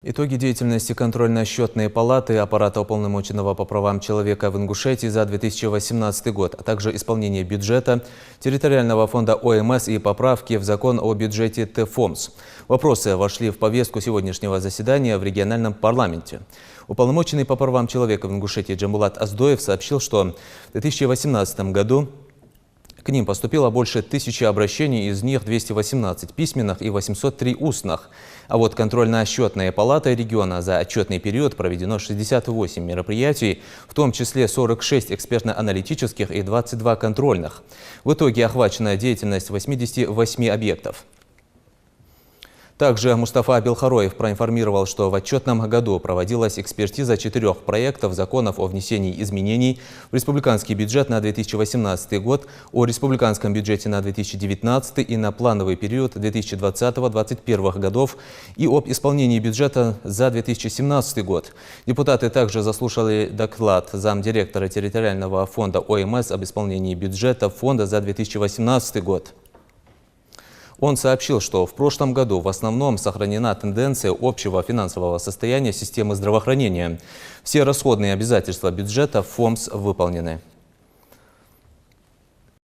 Итоги деятельности контрольно-счетной палаты аппарата уполномоченного по правам человека в Ингушетии за 2018 год, а также исполнение бюджета, территориального фонда ОМС и поправки в закон о бюджете ТФОМС. Вопросы вошли в повестку сегодняшнего заседания в региональном парламенте. Уполномоченный по правам человека в Ингушетии Джамбулат Аздоев сообщил, что в 2018 году к ним поступило больше 1000 обращений, из них 218 письменных и 803 устных. А вот контрольно-счетной палатой региона за отчетный период проведено 68 мероприятий, в том числе 46 экспертно-аналитических и 22 контрольных. В итоге охвачена деятельность 88 объектов. Также Мустафа Белхароев проинформировал, что в отчетном году проводилась экспертиза 4 проектов законов о внесении изменений в республиканский бюджет на 2018 год, о республиканском бюджете на 2019 и на плановый период 2020-2021 годов и об исполнении бюджета за 2017 год. Депутаты также заслушали доклад замдиректора территориального фонда ОМС об исполнении бюджета фонда за 2018 год. Он сообщил, что в прошлом году в основном сохранена тенденция общего финансового состояния системы здравоохранения. Все расходные обязательства бюджета ФОМС выполнены.